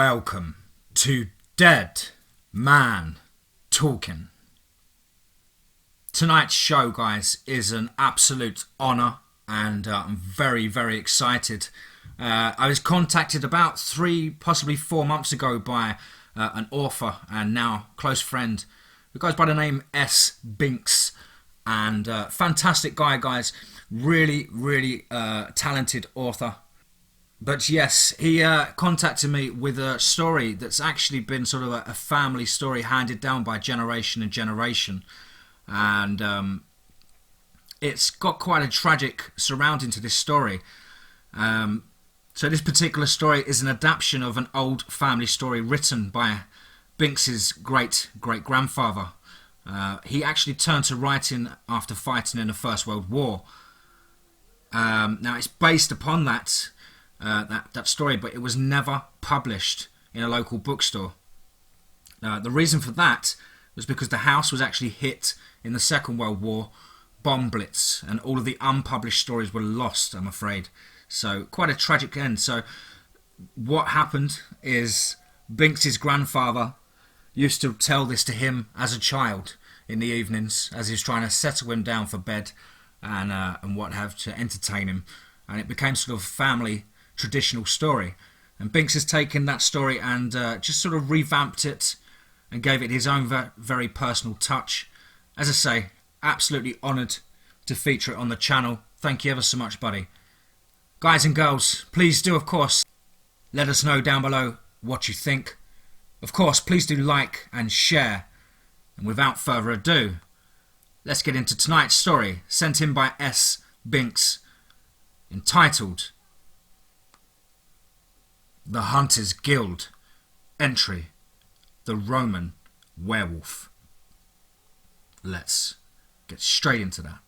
Welcome to Dead Man Talking. Tonight's show, guys, is an absolute honour, and I'm very, very excited. I was contacted about 3, possibly 4 months ago by an author and now close friend who goes by the name S.Binx, and fantastic guy, guys. Really, really talented author. But yes, he contacted me with a story that's actually been sort of a family story handed down by generation and generation. And it's got quite a tragic surrounding to this story. So this particular story is an adaptation of an old family story written by Binx's great-great-grandfather. He actually turned to writing after fighting in the First World War. Now it's based upon that story, but it was never published in a local bookstore. The reason for that was because the house was actually hit in the Second World War bomb blitz, and all of the unpublished stories were lost, I'm afraid. So quite a tragic end. So what happened is Binx's grandfather used to tell this to him as a child in the evenings as he was trying to settle him down for bed and what have to entertain him, and it became sort of family traditional story. And Binx has taken that story and just sort of revamped it and gave it his own very personal touch. As I say, absolutely honoured to feature it on the channel. Thank you ever so much, buddy. Guys and girls, please do, of course, let us know down below what you think. Of course, please do like and share. And without further ado, let's get into tonight's story, sent in by S.Binx, entitled The Hunters Guild, entry, The Roman Werewolf. Let's get straight into that.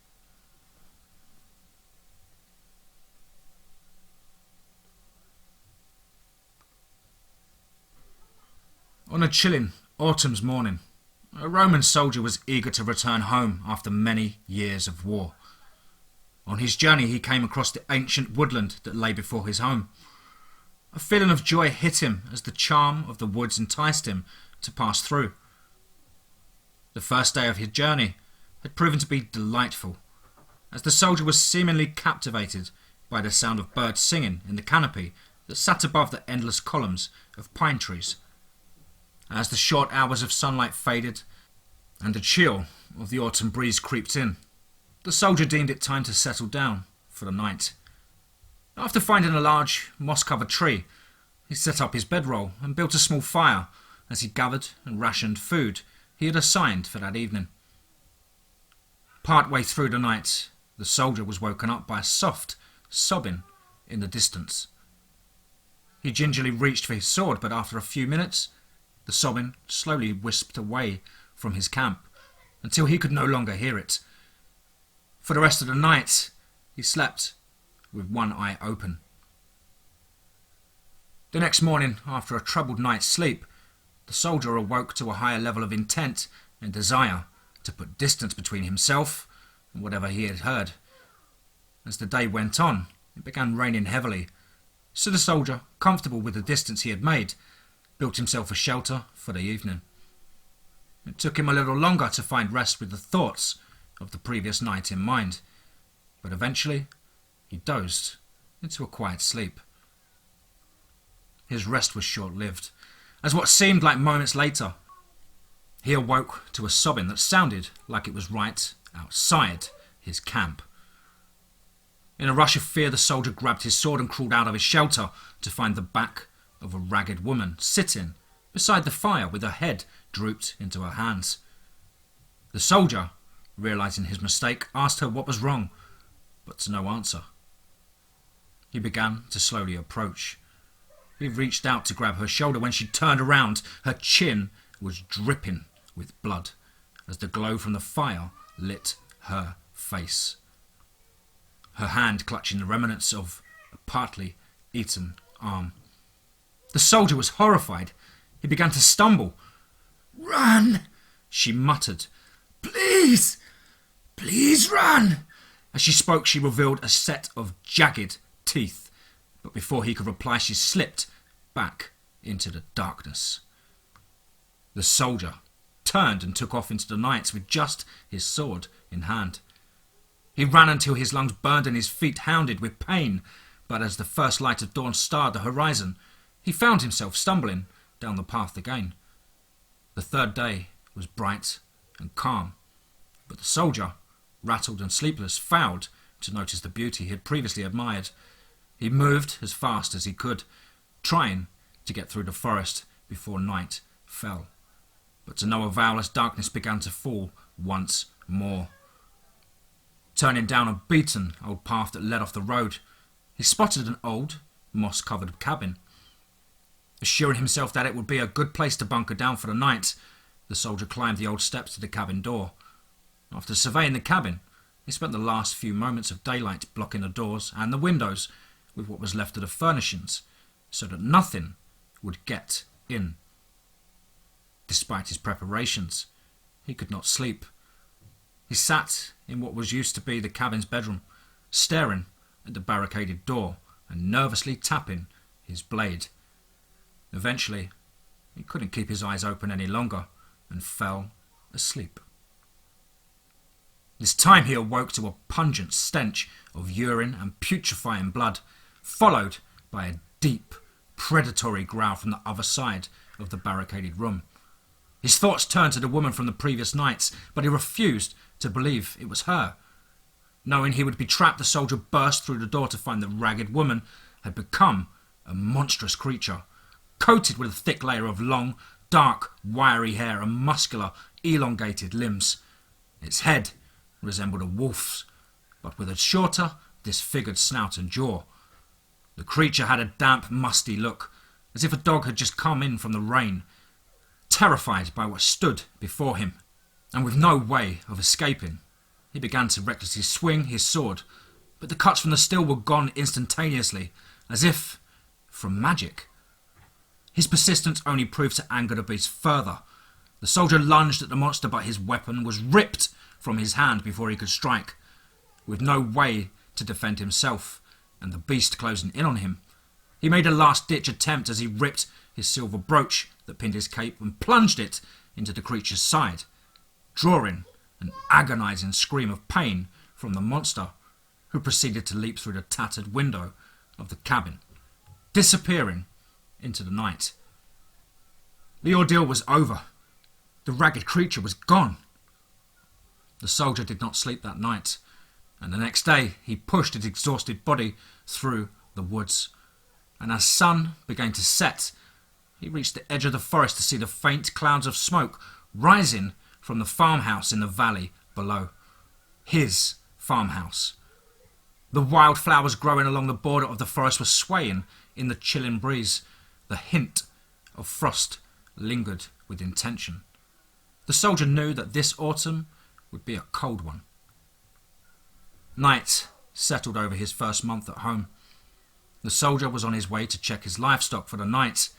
On a chilling autumn's morning, a Roman soldier was eager to return home after many years of war. On his journey he came across the ancient woodland that lay before his home. A feeling of joy hit him as the charm of the woods enticed him to pass through. The first day of his journey had proven to be delightful, as the soldier was seemingly captivated by the sound of birds singing in the canopy that sat above the endless columns of pine trees. As the short hours of sunlight faded and the chill of the autumn breeze creeped in, the soldier deemed it time to settle down for the night. After finding a large, moss-covered tree, he set up his bedroll and built a small fire as he gathered and rationed food he had assigned for that evening. Partway through the night, the soldier was woken up by a soft sobbing in the distance. He gingerly reached for his sword, but after a few minutes, the sobbing slowly wisped away from his camp until he could no longer hear it. For the rest of the night, he slept with one eye open. The next morning, after a troubled night's sleep, the soldier awoke to a higher level of intent and desire to put distance between himself and whatever he had heard. As the day went on, it began raining heavily, so the soldier, comfortable with the distance he had made, built himself a shelter for the evening. It took him a little longer to find rest with the thoughts of the previous night in mind, but eventually he dozed into a quiet sleep. His rest was short-lived, as what seemed like moments later, he awoke to a sobbing that sounded like it was right outside his camp. In a rush of fear, the soldier grabbed his sword and crawled out of his shelter to find the back of a ragged woman sitting beside the fire with her head drooped into her hands. The soldier, realizing his mistake, asked her what was wrong, but to no answer. He began to slowly approach. He reached out to grab her shoulder. When she turned around, her chin was dripping with blood as the glow from the fire lit her face, her hand clutching the remnants of a partly eaten arm. The soldier was horrified. He began to stumble. "Run!" she muttered. "Please! Please run!" As she spoke, she revealed a set of jagged teeth. But before he could reply, she slipped back into the darkness. The soldier turned and took off into the night with just his sword in hand. He ran until his lungs burned and his feet hounded with pain, but as the first light of dawn starred the horizon, he found himself stumbling down the path again. The third day was bright and calm, but the soldier, rattled and sleepless, failed to notice the beauty he had previously admired. He moved as fast as he could, trying to get through the forest before night fell. But to no avail as darkness began to fall once more. Turning down a beaten old path that led off the road, he spotted an old, moss-covered cabin. Assuring himself that it would be a good place to bunker down for the night, the soldier climbed the old steps to the cabin door. After surveying the cabin, he spent the last few moments of daylight blocking the doors and the windows with what was left of the furnishings, so that nothing would get in. Despite his preparations, he could not sleep. He sat in what was used to be the cabin's bedroom, staring at the barricaded door and nervously tapping his blade. Eventually, he couldn't keep his eyes open any longer and fell asleep. This time he awoke to a pungent stench of urine and putrefying blood, followed by a deep, predatory growl from the other side of the barricaded room. His thoughts turned to the woman from the previous nights, but he refused to believe it was her. Knowing he would be trapped, the soldier burst through the door to find the ragged woman had become a monstrous creature, coated with a thick layer of long, dark, wiry hair and muscular, elongated limbs. Its head resembled a wolf's, but with a shorter, disfigured snout and jaw. The creature had a damp, musty look, as if a dog had just come in from the rain. Terrified by what stood before him, and with no way of escaping, he began to recklessly swing his sword, but the cuts from the steel were gone instantaneously, as if from magic. His persistence only proved to anger the beast further. The soldier lunged at the monster, but his weapon was ripped from his hand before he could strike. With no way to defend himself, and the beast closing in on him, he made a last-ditch attempt as he ripped his silver brooch that pinned his cape and plunged it into the creature's side, drawing an agonizing scream of pain from the monster, who proceeded to leap through the tattered window of the cabin, disappearing into the night. The ordeal was over. The ragged creature was gone. The soldier did not sleep that night, and the next day he pushed his exhausted body through the woods, and as sun began to set, he reached the edge of the forest to see the faint clouds of smoke rising from the farmhouse in the valley below. His farmhouse. The wildflowers growing along the border of the forest were swaying in the chilling breeze. The hint of frost lingered with intention. The soldier knew that this autumn would be a cold one. Night settled over his first month at home. The soldier was on his way to check his livestock for the night.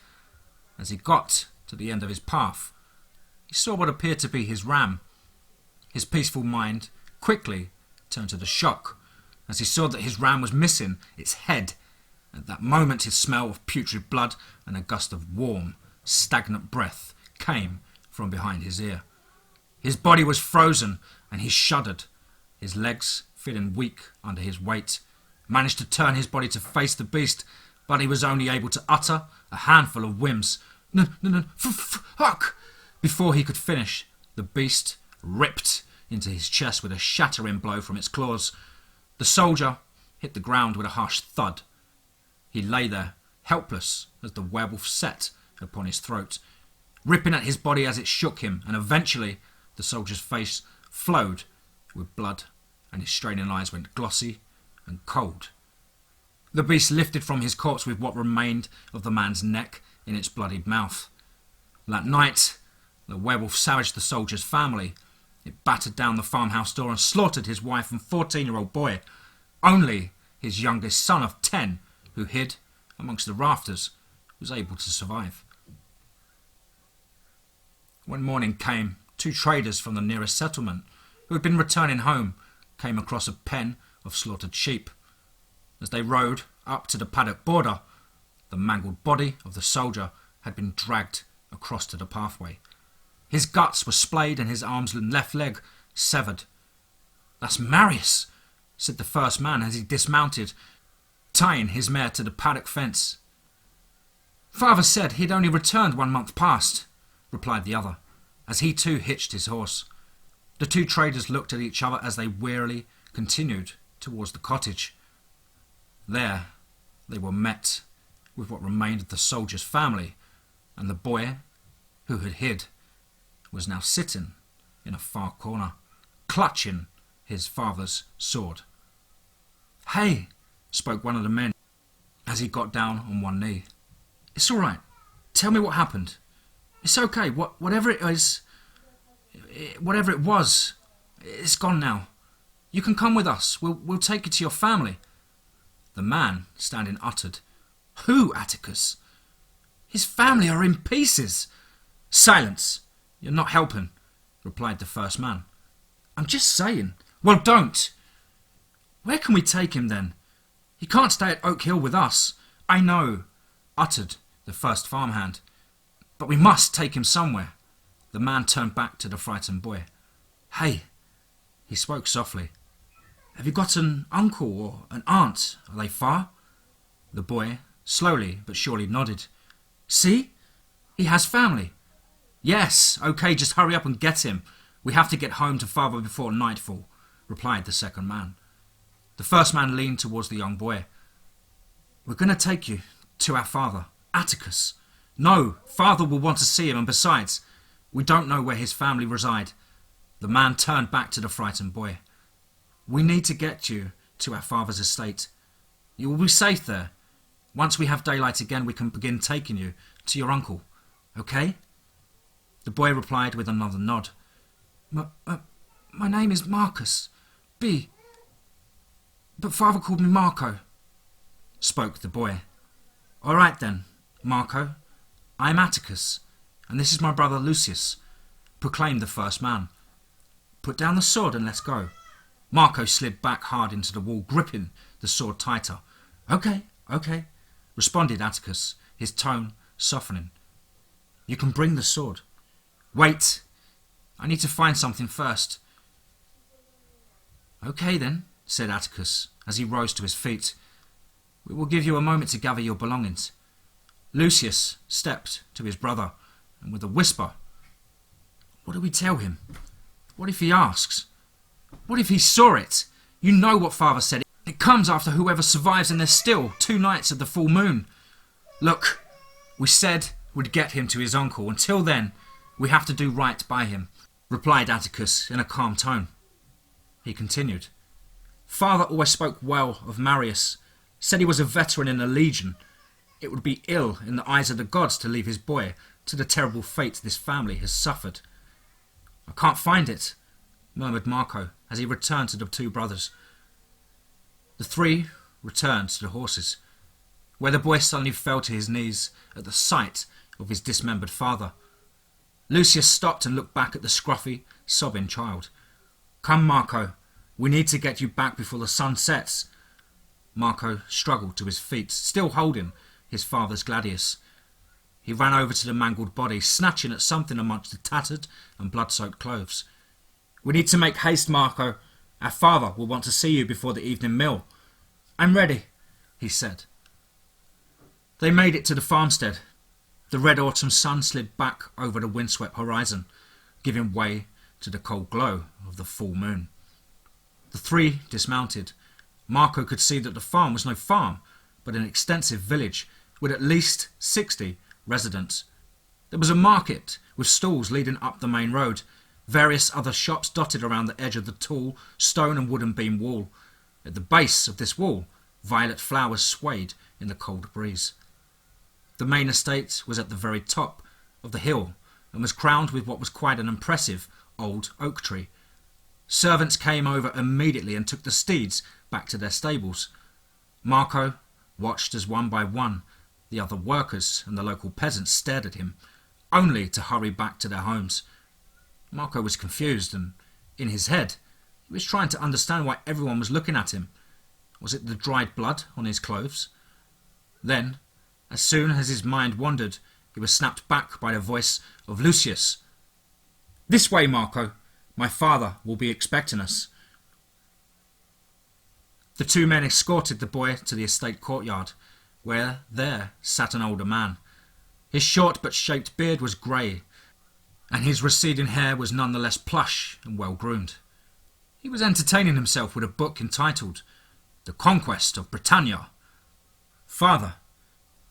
As he got to the end of his path, he saw what appeared to be his ram. His peaceful mind quickly turned to the shock as he saw that his ram was missing its head. At that moment, his smell of putrid blood and a gust of warm, stagnant breath came from behind his ear. His body was frozen and he shuddered. His legs, feeling weak under his weight, managed to turn his body to face the beast, but he was only able to utter a handful of whims. No, fuck! Before he could finish, the beast ripped into his chest with a shattering blow from its claws. The soldier hit the ground with a harsh thud. He lay there, helpless, as the werewolf set upon his throat, ripping at his body as it shook him, and eventually the soldier's face flowed with blood, and his straining eyes went glossy and cold. The beast lifted from his corpse with what remained of the man's neck in its bloodied mouth. That night, the werewolf savaged the soldier's family. It battered down the farmhouse door and slaughtered his wife and 14-year-old boy. Only his youngest son of 10, who hid amongst the rafters, was able to survive. When morning came, 2 traders from the nearest settlement, who had been returning home, came across a pen of slaughtered sheep. As they rode up to the paddock border, the mangled body of the soldier had been dragged across to the pathway. His guts were splayed and his arms and left leg severed. "That's Marius," said the first man as he dismounted, tying his mare to the paddock fence. "Father said he'd only returned 1 month past," replied the other, as he too hitched his horse. The two traders looked at each other as they wearily continued towards the cottage. There they were met with what remained of the soldier's family, and the boy, who had hid, was now sitting in a far corner, clutching his father's sword. "Hey," spoke one of the men as he got down on one knee. "It's all right. Tell me what happened. It's okay. Whatever it is, whatever it was, it's gone now. You can come with us. We'll take you to your family." The man standing uttered, "Who, Atticus? His family are in pieces." "Silence. You're not helping," replied the first man. "I'm just saying." "Well, don't." "Where can we take him then? He can't stay at Oak Hill with us." "I know," uttered the first farmhand, "but we must take him somewhere." The man turned back to the frightened boy. "Hey," he spoke softly, "have you got an uncle or an aunt? Are they far?" The boy slowly but surely nodded. "See? He has family." "Yes, okay, just hurry up and get him. We have to get home to father before nightfall," replied the second man. The first man leaned towards the young boy. "We're going to take you to our father, Atticus." "No, father will want to see him, and besides, we don't know where his family reside." The man turned back to the frightened boy. "We need to get you to our father's estate. You will be safe there. Once we have daylight again, we can begin taking you to your uncle. Okay?" The boy replied with another nod. My name is Marcus. B. But father called me Marco," spoke the boy. "All right then, Marco. I am Atticus, and this is my brother Lucius," proclaimed the first man. "Put down the sword and let's go." Marco slid back hard into the wall, gripping the sword tighter. Okay, responded Atticus, his tone softening. "You can bring the sword." "Wait, I need to find something first." "Okay then," said Atticus as he rose to his feet. "We will give you a moment to gather your belongings." Lucius stepped to his brother and with a whisper, "What do we tell him? What if he asks? What if he saw it? You know what father said. It comes after whoever survives, and there's still 2 nights of the full moon. Look, we said we'd get him to his uncle. Until then, we have to do right by him," replied Atticus in a calm tone. He continued, "Father always spoke well of Marius, said he was a veteran in the Legion. It would be ill in the eyes of the gods to leave his boy to the terrible fate this family has suffered." "I can't find it," murmured Marco as he returned to the 2 brothers. The 3 returned to the horses, where the boy suddenly fell to his knees at the sight of his dismembered father. Lucius stopped and looked back at the scruffy, sobbing child. "Come, Marco, we need to get you back before the sun sets." Marco struggled to his feet, still holding his father's gladius. He ran over to the mangled body, snatching at something amongst the tattered and blood-soaked clothes. "We need to make haste, Marco. Our father will want to see you before the evening meal." "I'm ready," he said. They made it to the farmstead. The red autumn sun slid back over the windswept horizon, giving way to the cold glow of the full moon. The 3 dismounted. Marco could see that the farm was no farm, but an extensive village with at least 60 residents. There was a market with stalls leading up the main road, various other shops dotted around the edge of the tall stone and wooden beam wall. At the base of this wall, violet flowers swayed in the cold breeze. The main estate was at the very top of the hill and was crowned with what was quite an impressive old oak tree. Servants came over immediately and took the steeds back to their stables. Marco watched as one by one the other workers and the local peasants stared at him, only to hurry back to their homes. Marco was confused, and in his head he was trying to understand why everyone was looking at him. Was it the dried blood on his clothes? Then, as soon as his mind wandered, he was snapped back by the voice of Lucius. "This way, Marco. My father will be expecting us." The two men escorted the boy to the estate courtyard, where there sat an older man. His short but shaped beard was grey, and his receding hair was none the less plush and well-groomed. He was entertaining himself with a book entitled The Conquest of Britannia. "Father,"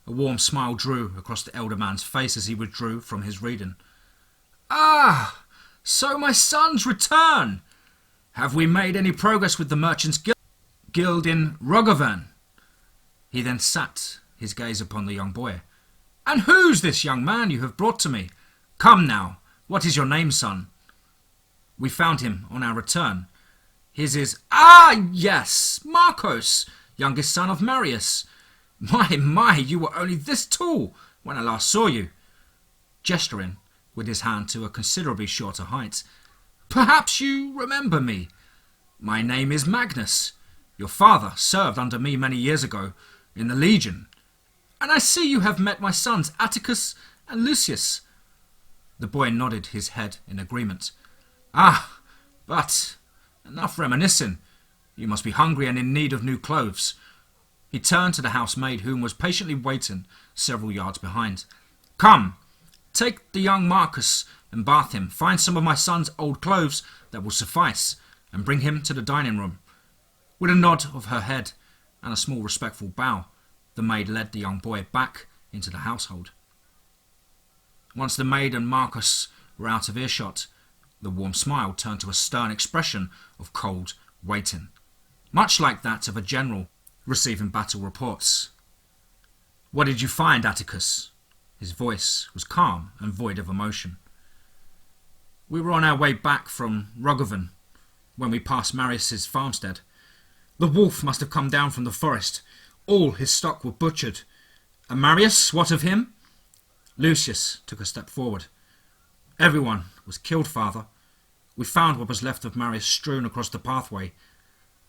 a warm smile drew across the elder man's face as he withdrew from his reading. "Ah, so my son's return! Have we made any progress with the Merchants' Guild in Rogovan?" He then sat his gaze upon the young boy. "And who's this young man you have brought to me? Come now, what is your name, son?" "We found him on our return. His is—" "Ah, yes, Marcos, youngest son of Marius. My, you were only this tall when I last saw you," gesturing with his hand to a considerably shorter height. "Perhaps you remember me. My name is Magnus. Your father served under me many years ago in the Legion, and I see you have met my sons Atticus and Lucius." The boy nodded his head in agreement. "Ah, but enough reminiscing. You must be hungry and in need of new clothes." He turned to the housemaid, whom was patiently waiting several yards behind. "Come, take the young Marcus and bath him. Find some of my son's old clothes that will suffice, and bring him to the dining room." With a nod of her head and a small respectful bow, the maid led the young boy back into the household. Once the maid and Marcus were out of earshot, the warm smile turned to a stern expression of cold waiting, much like that of a general receiving battle reports. "What did you find, Atticus?" His voice was calm and void of emotion. "We were on our way back from Rogovan when we passed Marius's farmstead. The wolf must have come down from the forest. All his stock were butchered. And Marius, what of him?" Lucius took a step forward. "Everyone was killed, father. We found what was left of Marius strewn across the pathway.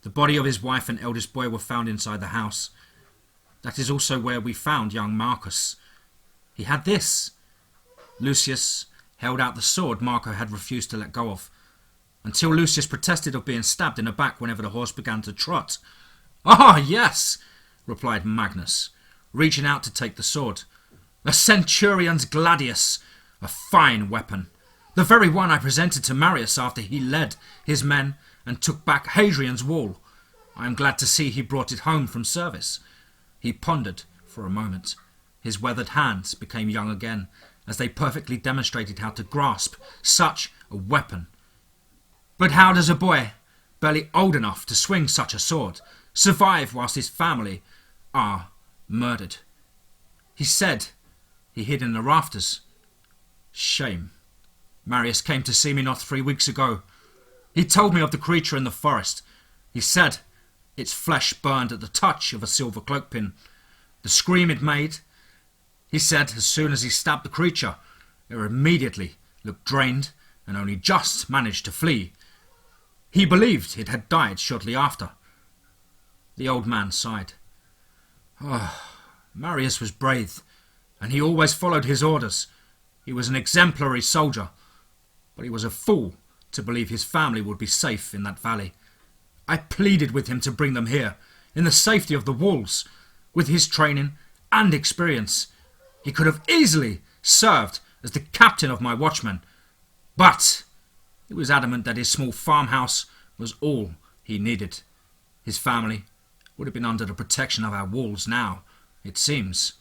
The body of his wife and eldest boy were found inside the house. That is also where we found young Marcus. He had this." Lucius held out the sword Marco had refused to let go of, until Lucius protested of being stabbed in the back whenever the horse began to trot. "Ah, yes," replied Magnus, reaching out to take the sword. "A centurion's gladius, a fine weapon. The very one I presented to Marius after he led his men and took back Hadrian's wall. I am glad to see he brought it home from service." He pondered for a moment. His weathered hands became young again, as they perfectly demonstrated how to grasp such a weapon. "But how does a boy, barely old enough to swing such a sword, survive whilst his family are murdered?" "He said he hid in the rafters." "Shame. Marius came to see me not 3 weeks ago. He told me of the creature in the forest. He said its flesh burned at the touch of a silver cloak pin. The scream it made, he said as soon as he stabbed the creature, it immediately looked drained and only just managed to flee. He believed it had died shortly after." The old man sighed. "Oh, Marius was brave, and he always followed his orders. He was an exemplary soldier, but he was a fool to believe his family would be safe in that valley. I pleaded with him to bring them here, in the safety of the walls. With his training and experience, he could have easily served as the captain of my watchmen. But he was adamant that his small farmhouse was all he needed. His family would have been under the protection of our walls now. It seems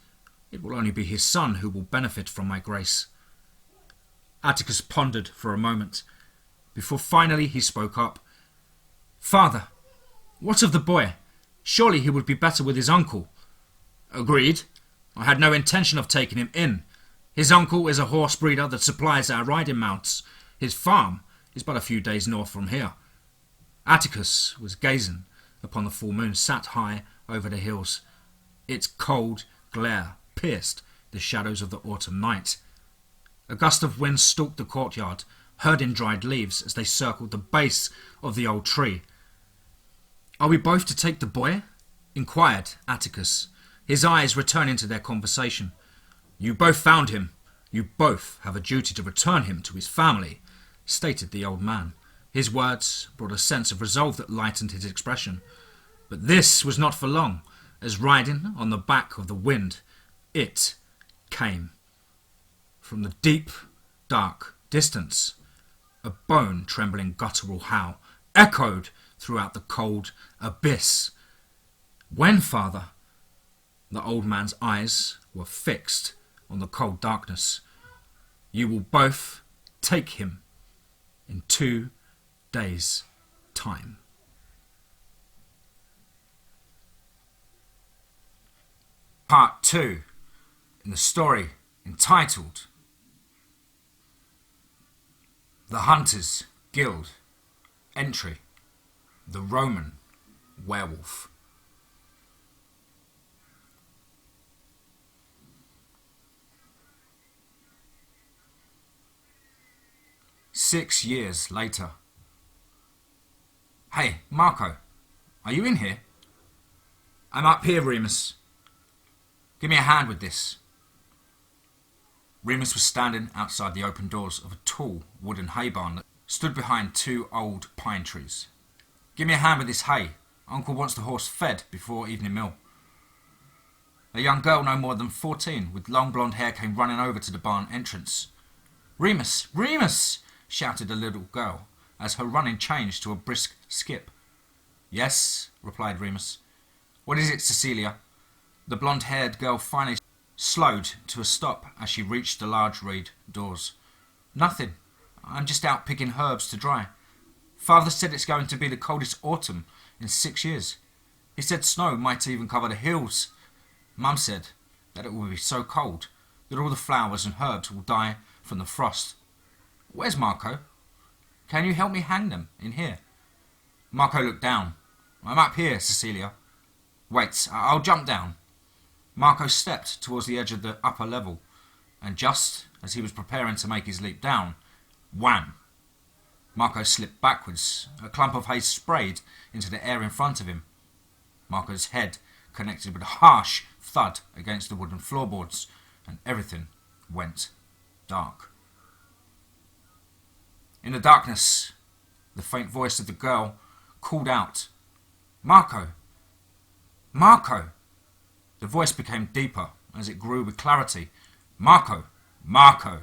it will only be his son who will benefit from my grace." Atticus pondered for a moment, before finally he spoke up. "Father, what of the boy? Surely he would be better with his uncle." "Agreed. I had no intention of taking him in. His uncle is a horse breeder that supplies our riding mounts. His farm is but a few days north from here." Atticus was gazing upon the full moon sat high over the hills. Its cold glare pierced the shadows of the autumn night. A gust of wind stalked the courtyard, herding dried leaves as they circled the base of the old tree. "Are we both to take the boy?" inquired Atticus, his eyes returning to their conversation. You both found him. You both have a duty to return him to his family, stated the old man. His words brought a sense of resolve that lightened his expression. But this was not for long, as riding on the back of the wind, it came. From the deep, dark distance, a bone-trembling guttural howl echoed throughout the cold abyss. When, father? The old man's eyes were fixed on the cold darkness. You will both take him in 2 days' time. Part 2 in the story entitled The Hunters Guild. Entry: The Roman Werewolf. Six years later. Hey, Marco, are you in here? I'm up here, Remus. Give me a hand with this. Remus was standing outside the open doors of a tall wooden hay barn that stood behind 2 old pine trees. Give me a hand with this hay. Uncle wants the horse fed before evening meal. A young girl no more than 14 with long blonde hair came running over to the barn entrance. Remus! Remus! Shouted the little girl as her running changed to a brisk skip. Yes, replied Remus. What is it, Cecilia? The blonde-haired girl finally slowed to a stop as she reached the large reed doors. Nothing. I'm just out picking herbs to dry. Father said it's going to be the coldest autumn in 6 years. He said snow might even cover the hills. Mum said that it will be so cold that all the flowers and herbs will die from the frost. Where's Marco? Can you help me hang them in here? Marco looked down. I'm up here, Cecilia. Wait, I'll jump down. Marco stepped towards the edge of the upper level, and just as he was preparing to make his leap down, wham! Marco slipped backwards. A clump of hay sprayed into the air in front of him. Marco's head connected with a harsh thud against the wooden floorboards, and everything went dark. In the darkness, the faint voice of the girl called out, Marco! Marco! The voice became deeper as it grew with clarity. Marco! Marco!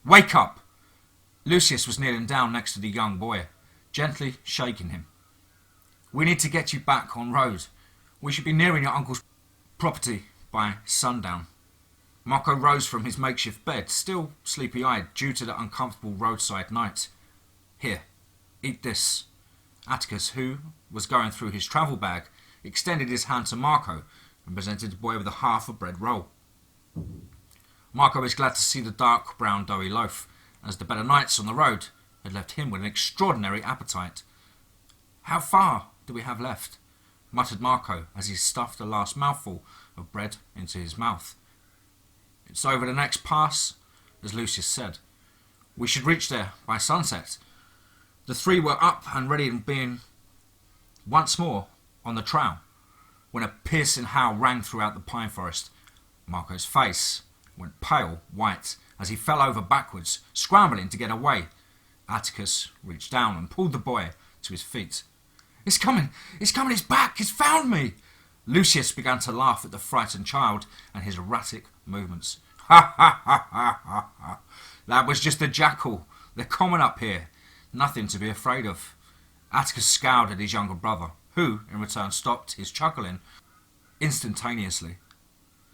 Wake up! Lucius was kneeling down next to the young boy, gently shaking him. We need to get you back on road. We should be nearing your uncle's property by sundown. Marco rose from his makeshift bed, still sleepy-eyed due to the uncomfortable roadside night. Here, eat this. Atticus, who was going through his travel bag, extended his hand to Marco and presented the boy with a half a bread roll. Marco was glad to see the dark brown doughy loaf, as the better nights on the road had left him with an extraordinary appetite. How far do we have left? Muttered Marco as he stuffed the last mouthful of bread into his mouth. It's over the next pass, as Lucius said. We should reach there by sunset. The 3 were up and ready and being once more on the trail when a piercing howl rang throughout the pine forest. Marco's face went pale white as he fell over backwards, scrambling to get away. Atticus reached down and pulled the boy to his feet. It's coming, it's back, it's found me! Lucius began to laugh at the frightened child and his erratic movements. Ha ha ha ha ha ha! That was just a jackal. They're common up here. Nothing to be afraid of. Atticus scowled at his younger brother, who, in return, stopped his chuckling instantaneously.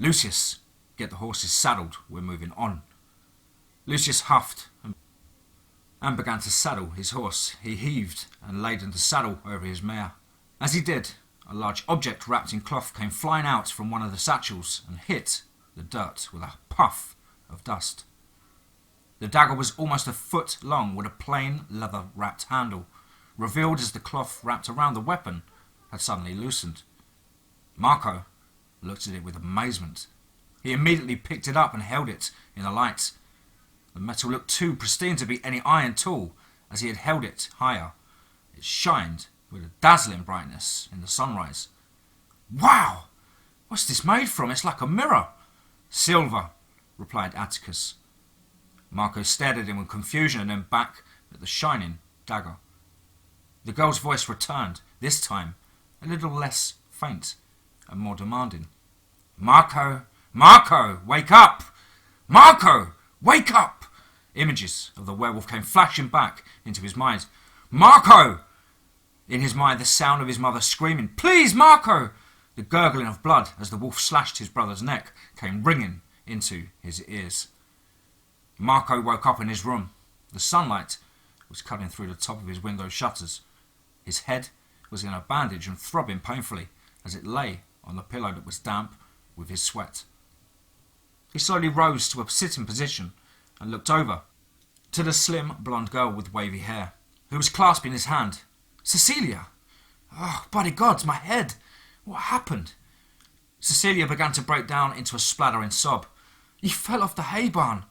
Lucius, get the horses saddled. We're moving on. Lucius huffed and began to saddle his horse. He heaved and laid the saddle over his mare. As he did, a large object wrapped in cloth came flying out from one of the satchels and hit the dirt with a puff of dust. The dagger was almost a foot long with a plain leather-wrapped handle, revealed as the cloth wrapped around the weapon had suddenly loosened. Marco looked at it with amazement. He immediately picked it up and held it in the light. The metal looked too pristine to be any iron tool as he had held it higher. It shined with a dazzling brightness in the sunrise. Wow! What's this made from? It's like a mirror. Silver, replied Atticus. Marco stared at him with confusion and then back at the shining dagger. The girl's voice returned, this time a little less faint and more demanding. "Marco! Marco! Wake up! Marco! Wake up!" Images of the werewolf came flashing back into his mind. "Marco!" In his mind, the sound of his mother screaming, "Please, Marco!" The gurgling of blood as the wolf slashed his brother's neck came ringing into his ears. Marco woke up in his room. The sunlight was cutting through the top of his window shutters. His head was in a bandage and throbbing painfully as it lay on the pillow that was damp with his sweat. He slowly rose to a sitting position and looked over to the slim blonde girl with wavy hair, who was clasping his hand. "Cecilia! Oh, by the gods, my head! What happened?" Cecilia began to break down into a splattering sob. "You fell off the hay barn."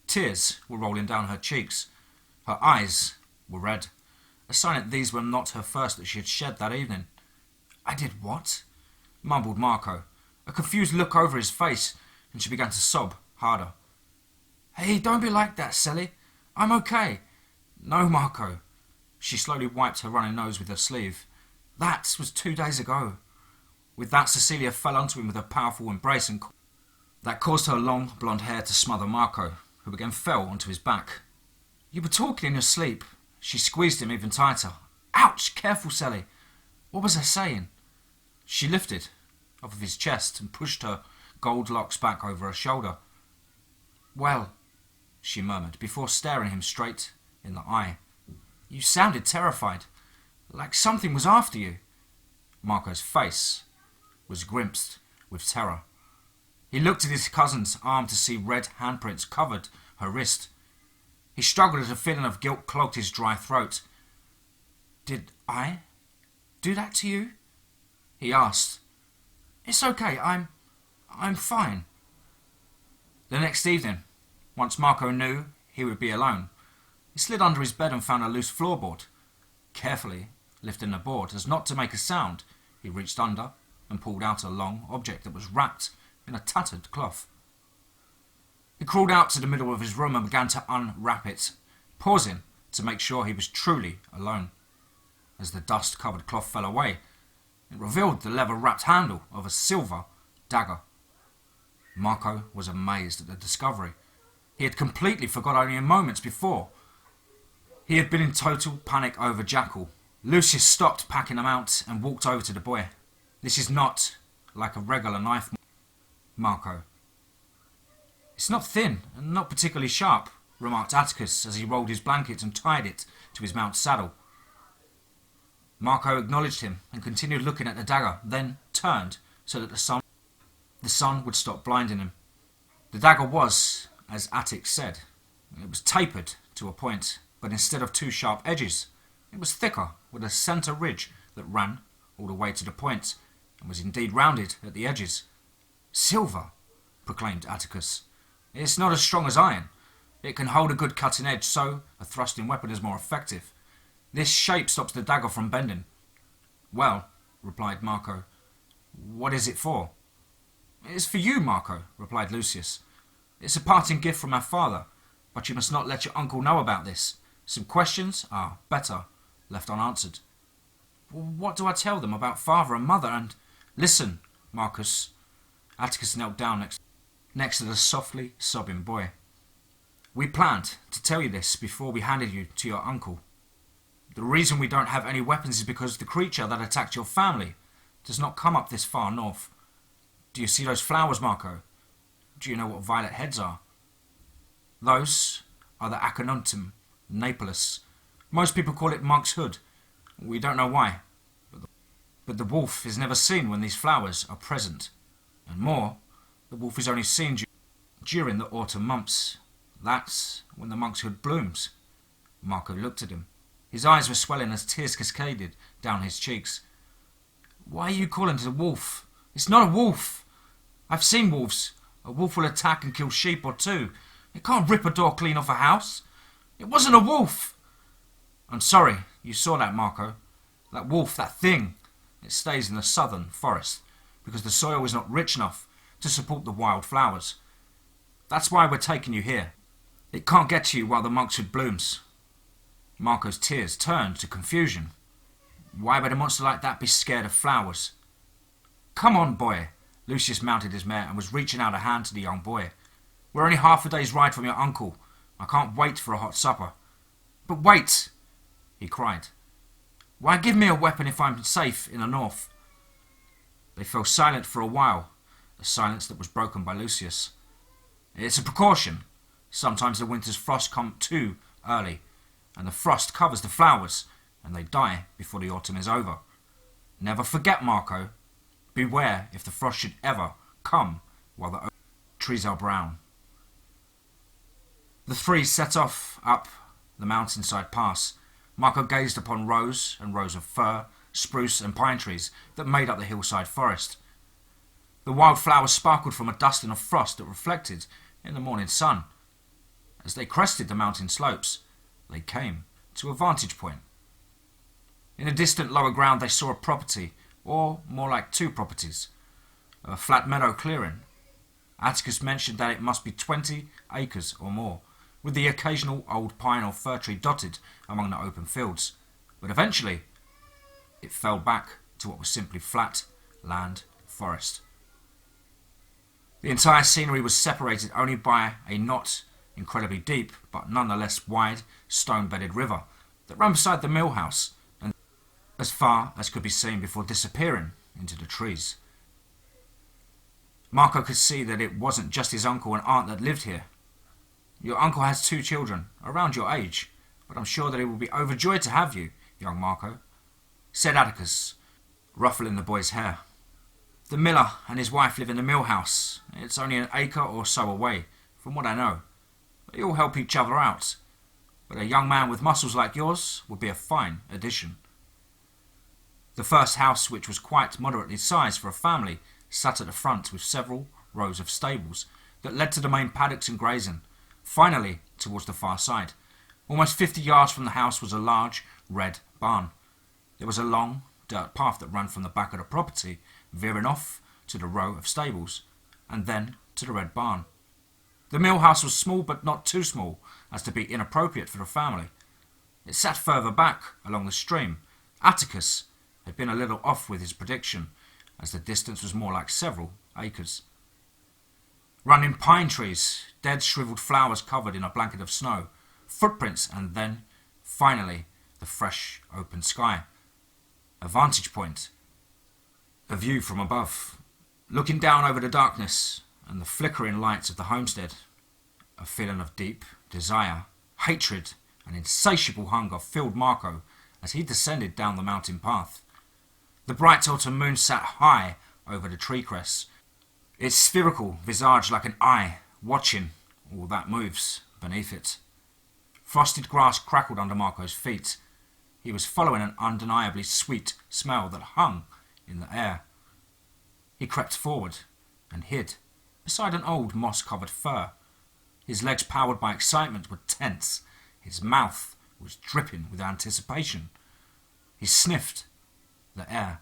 Tears were rolling down her cheeks. Her eyes were red, a sign that these were not her first that she had shed that evening. "I did what?" mumbled Marco, a confused look over his face, and she began to sob harder. "Hey, don't be like that, Sally. I'm okay." "No, Marco." She slowly wiped her running nose with her sleeve. "That was 2 days ago." With that, Cecilia fell onto him with a powerful embrace that caused her long blonde hair to smother Marco, who again fell onto his back. "You were talking in your sleep." She squeezed him even tighter. "Ouch! Careful, Sally. What was I saying?" She lifted off of his chest and pushed her gold locks back over her shoulder. "Well," she murmured, before staring him straight in the eye. "You sounded terrified, like something was after you." Marco's face was grimanced with terror. He looked at his cousin's arm to see red handprints covered her wrist. He struggled as a feeling of guilt clogged his dry throat. "Did I do that to you?" he asked. "It's okay, I'm fine." The next evening, once Marco knew he would be alone, he slid under his bed and found a loose floorboard. Carefully lifting the board as not to make a sound, he reached under and pulled out a long object that was wrapped in a tattered cloth. He crawled out to the middle of his room and began to unwrap it, pausing to make sure he was truly alone. As the dust-covered cloth fell away, it revealed the leather-wrapped handle of a silver dagger. Marco was amazed at the discovery. He had completely forgot only moments before. He had been in total panic over Jackal. Lucius stopped packing them out and walked over to the boy. "This is not like a regular knife, Marco." "It's not thin and not particularly sharp," remarked Atticus as he rolled his blanket and tied it to his mount's saddle. Marco acknowledged him and continued looking at the dagger, then turned so that the sun would stop blinding him. The dagger was, as Attic said, it was tapered to a point, but instead of 2 sharp edges, it was thicker with a centre ridge that ran all the way to the point and was indeed rounded at the edges. "Silver," proclaimed Atticus. "It's not as strong as iron. It can hold a good cutting edge, so a thrusting weapon is more effective. This shape stops the dagger from bending." "Well," replied Marco, "what is it for?" "It's for you, Marco," replied Lucius. "It's a parting gift from our father, but you must not let your uncle know about this. Some questions are better left unanswered." "What do I tell them about father and mother and—" "Listen, Marcus." Atticus knelt down next to the softly sobbing boy. "We planned to tell you this before we handed you to your uncle. The reason we don't have any weapons is because the creature that attacked your family does not come up this far north. Do you see those flowers, Marco? Do you know what violet heads are? Those are the Aconitum napalus. Most people call it monk's hood. We don't know why. But the wolf is never seen when these flowers are present. And more, the wolf is only seen during the autumn months. That's when the monk's hood blooms." Marco looked at him. His eyes were swelling as tears cascaded down his cheeks. "Why are you calling it a wolf? It's not a wolf. I've seen wolves. A wolf will attack and kill sheep or 2. It can't rip a door clean off a house. It wasn't a wolf." "I'm sorry you saw that, Marco. That wolf, that thing, it stays in the southern forest because the soil is not rich enough to support the wild flowers. That's why we're taking you here. It can't get to you while the monkshood blooms." Marco's tears turned to confusion. Why would a monster like that be scared of flowers? "Come on, boy." Lucius mounted his mare and was reaching out a hand to the young boy. "We're only half a day's ride from your uncle. I can't wait for a hot supper." "But wait!" he cried. "Why give me a weapon if I'm safe in the north?" They fell silent for a while, a silence that was broken by Lucius. "It's a precaution. Sometimes the winter's frost comes too early, and the frost covers the flowers, and they die before the autumn is over. Never forget, Marco. Beware if the frost should ever come while the trees are brown." The three set off up the mountainside pass. Marco gazed upon rows and rows of fir, spruce and pine trees that made up the hillside forest. The wildflowers sparkled from a dusting of frost that reflected in the morning sun. As they crested the mountain slopes, they came to a vantage point. In the distant lower ground they saw a property, or more like two properties, a flat meadow clearing. Atticus mentioned that it must be 20 acres or more, with the occasional old pine or fir tree dotted among the open fields. But eventually, it fell back to what was simply flat land forest. The entire scenery was separated only by a not incredibly deep, but nonetheless wide, stone-bedded river that ran beside the mill house and as far as could be seen before disappearing into the trees. Marco could see that it wasn't just his uncle and aunt that lived here. "Your uncle has 2 children, around your age, but I'm sure that he will be overjoyed to have you, young Marco," said Atticus, ruffling the boy's hair. "The miller and his wife live in the mill house. It's only an acre or so away, from what I know. They all help each other out, but a young man with muscles like yours would be a fine addition." The first house, which was quite moderately sized for a family, sat at the front with several rows of stables that led to the main paddocks and grazing. Finally, towards the far side, almost 50 yards from the house, was a large red barn. There was a long dirt path that ran from the back of the property, veering off to the row of stables, and then to the red barn. The mill house was small, but not too small as to be inappropriate for the family. It sat further back along the stream. Atticus had been a little off with his prediction, as the distance was more like several acres. Running pine trees, dead shriveled flowers covered in a blanket of snow, footprints, and then, finally, the fresh open sky. A vantage point. A view from above, looking down over the darkness and the flickering lights of the homestead. A feeling of deep desire, hatred, and insatiable hunger filled Marco as he descended down the mountain path. The bright autumn moon sat high over the tree crests, its spherical visage like an eye watching all that moves beneath it. Frosted grass crackled under Marco's feet. He was following an undeniably sweet smell that hung in the air. He crept forward and hid beside an old moss-covered fir. His legs, powered by excitement, were tense. His mouth was dripping with anticipation. He sniffed the air.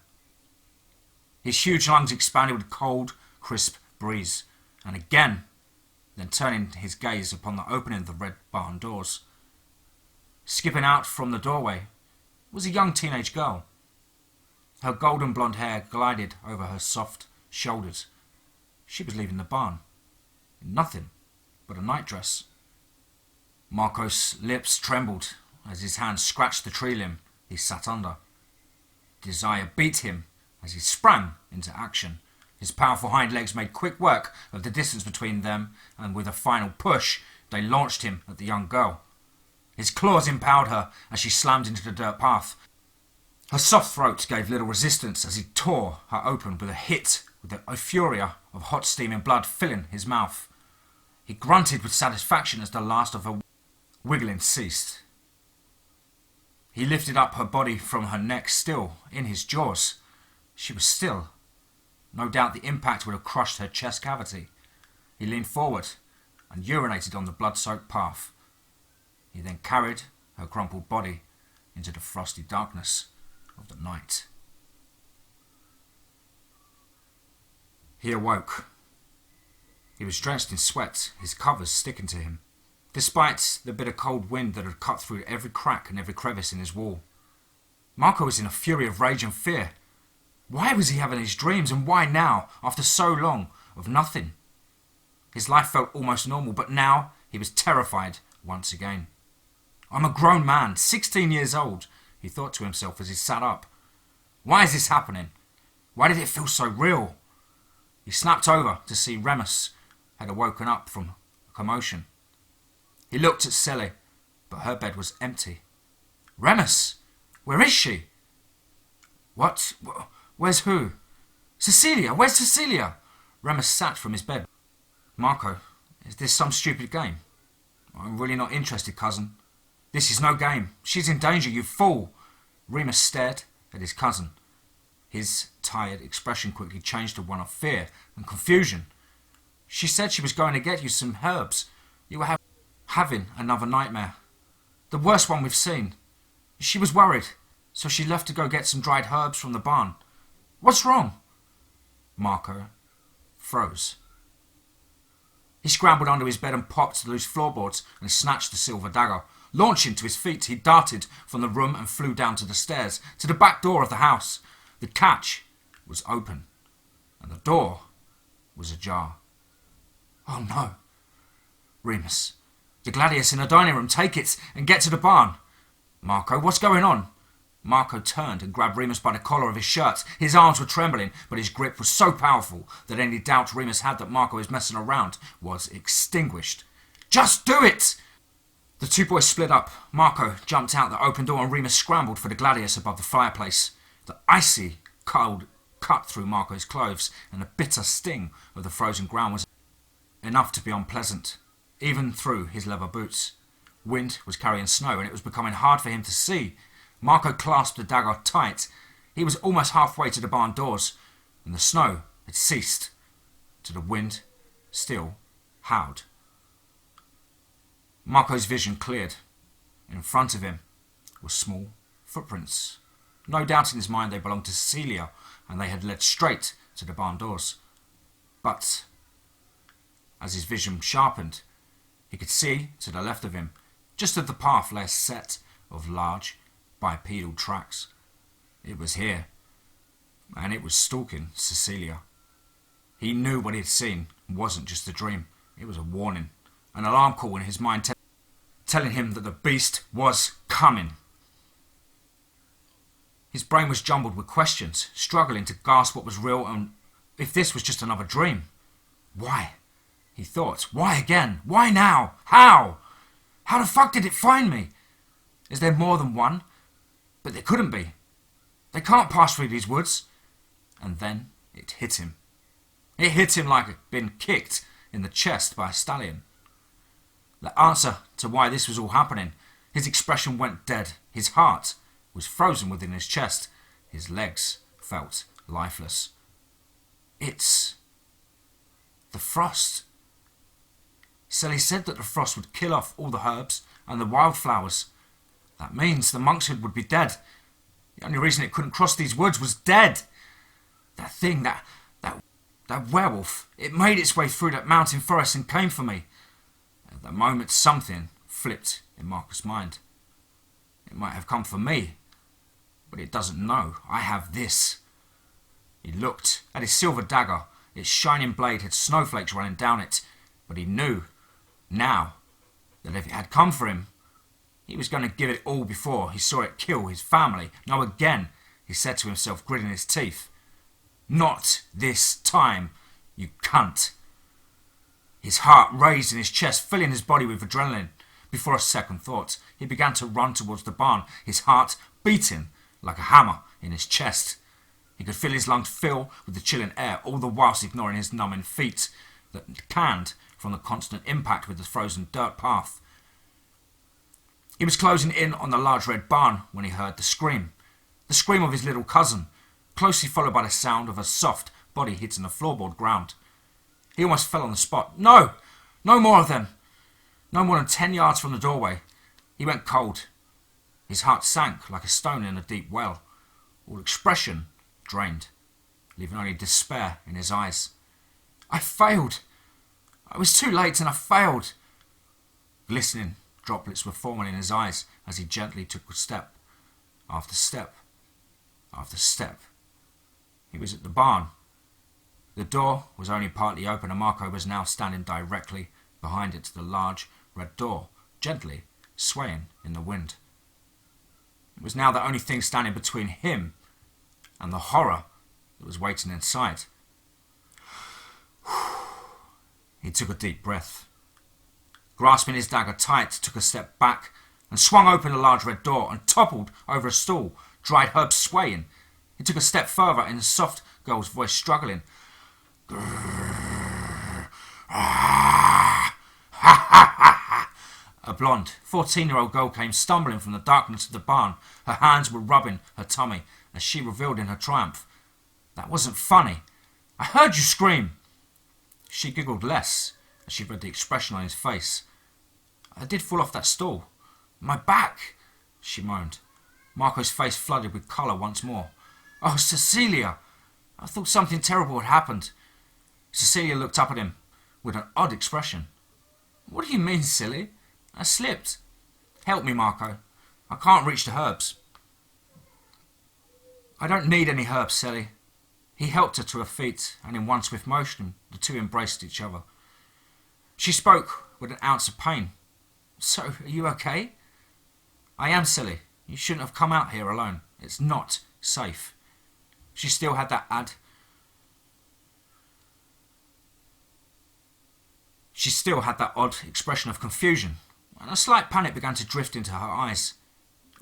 His huge lungs expanded with cold, crisp breeze, and again, then turning his gaze upon the opening of the red barn doors. Skipping out from the doorway was a young teenage girl. Her golden blonde hair glided over her soft shoulders. She was leaving the barn in nothing but a nightdress. Marco's lips trembled as his hand scratched the tree limb he sat under. Desire beat him as he sprang into action. His powerful hind legs made quick work of the distance between them, and with a final push, they launched him at the young girl. His claws impaled her as she slammed into the dirt path. Her soft throat gave little resistance as he tore her open with a hit, with the euphoria of hot steaming blood filling his mouth. He grunted with satisfaction as the last of her wiggling ceased. He lifted up her body from her neck, still in his jaws. She was still. No doubt the impact would have crushed her chest cavity. He leaned forward and urinated on the blood-soaked path. He then carried her crumpled body into the frosty darkness of the night. He awoke. He was drenched in sweat, his covers sticking to him, despite the bitter cold wind that had cut through every crack and every crevice in his wall. Marco was in a fury of rage and fear. Why was he having these dreams, and why now, after so long of nothing? His life felt almost normal, but now he was terrified once again. I'm a grown man, 16 years old, he thought to himself as he sat up. Why is this happening? Why did it feel so real? He snapped over to see Remus had awoken up from a commotion. He looked at Sally, but her bed was empty. Remus! Where is she? What? Where's who? Cecilia! Where's Cecilia? Remus sat from his bed. Marco, is this some stupid game? I'm really not interested, cousin. This is no game. She's in danger, you fool. Remus stared at his cousin. His tired expression quickly changed to one of fear and confusion. She said she was going to get you some herbs. You were having another nightmare. The worst one we've seen. She was worried, so she left to go get some dried herbs from the barn. What's wrong? Marco froze. He scrambled under his bed and popped the loose floorboards and snatched the silver dagger. Launching to his feet, he darted from the room and flew down to the stairs, to the back door of the house. The catch was open, and the door was ajar. Oh no. Remus, the gladius in the dining room, take it and get to the barn. Marco, what's going on? Marco turned and grabbed Remus by the collar of his shirt. His arms were trembling, but his grip was so powerful that any doubt Remus had that Marco was messing around was extinguished. Just do it! The two boys split up. Marco jumped out the open door and Remus scrambled for the gladius above the fireplace. The icy cold cut through Marco's clothes, and the bitter sting of the frozen ground was enough to be unpleasant, even through his leather boots. Wind was carrying snow, and it was becoming hard for him to see. Marco clasped the dagger tight. He was almost halfway to the barn doors, and the snow had ceased, to the wind still howled. Marco's vision cleared. In front of him were small footprints. No doubt in his mind they belonged to Cecilia, and they had led straight to the barn doors. But as his vision sharpened, he could see to the left of him, just as the path lay a set of large bipedal tracks. It was here, and it was stalking Cecilia. He knew what he had seen wasn't just a dream. It was a warning, an alarm call in his mind telling him that the beast was coming. His brain was jumbled with questions, struggling to grasp what was real and if this was just another dream. Why? He thought. Why again? Why now? How? How the fuck did it find me? Is there more than one? But there couldn't be. They can't pass through these woods. And then it hit him. It hit him like it had been kicked in the chest by a stallion. The answer to why this was all happening. His expression went dead. His heart was frozen within his chest. His legs felt lifeless. It's the frost. Sally said that the frost would kill off all the herbs and the wildflowers. That means the monkshood would be dead. The only reason it couldn't cross these woods was dead. That thing, that werewolf, it made its way through that mountain forest and came for me. At that moment something flipped in Marcus' mind. It might have come for me, but it doesn't know. I have this. He looked at his silver dagger. Its shining blade had snowflakes running down it, but he knew now that if it had come for him, he was going to give it all before he saw it kill his family. No, again, he said to himself, gritting his teeth. Not this time, you cunt. His heart raised in his chest, filling his body with adrenaline. Before a second thought, he began to run towards the barn, his heart beating like a hammer in his chest. He could feel his lungs fill with the chilling air, all the whilst ignoring his numbing feet that canned from the constant impact with the frozen dirt path. He was closing in on the large red barn when he heard the scream of his little cousin, closely followed by the sound of a soft body hitting the floorboard ground. He almost fell on the spot. No! No more of them! No more than 10 yards from the doorway. He went cold. His heart sank like a stone in a deep well. All expression drained, leaving only despair in his eyes. I failed! I was too late and I failed. Glistening droplets were forming in his eyes as he gently took step after step after step. He was at the barn. The door was only partly open and Marco was now standing directly behind it, the large red door, gently swaying in the wind. It was now the only thing standing between him and the horror that was waiting inside. He took a deep breath. Grasping his dagger tight, took a step back and swung open the large red door and toppled over a stool, dried herbs swaying. He took a step further and the soft girl's voice struggling. A blonde, 14-year-old girl came stumbling from the darkness of the barn. Her hands were rubbing her tummy as she revealed in her triumph, "That wasn't funny. I heard you scream." She giggled less as she read the expression on his face. "I did fall off that stool. My back," she moaned. Marco's face flooded with colour once more. "Oh, Cecilia! I thought something terrible had happened." Cecilia looked up at him with an odd expression. "What do you mean, silly? I slipped. Help me, Marco. I can't reach the herbs." "I don't need any herbs, Sally." He helped her to her feet, and in one swift motion, the two embraced each other. She spoke with an ounce of pain. "So, are you okay?" "I am, Silly. You shouldn't have come out here alone. It's not safe." She still had that odd expression of confusion, and a slight panic began to drift into her eyes.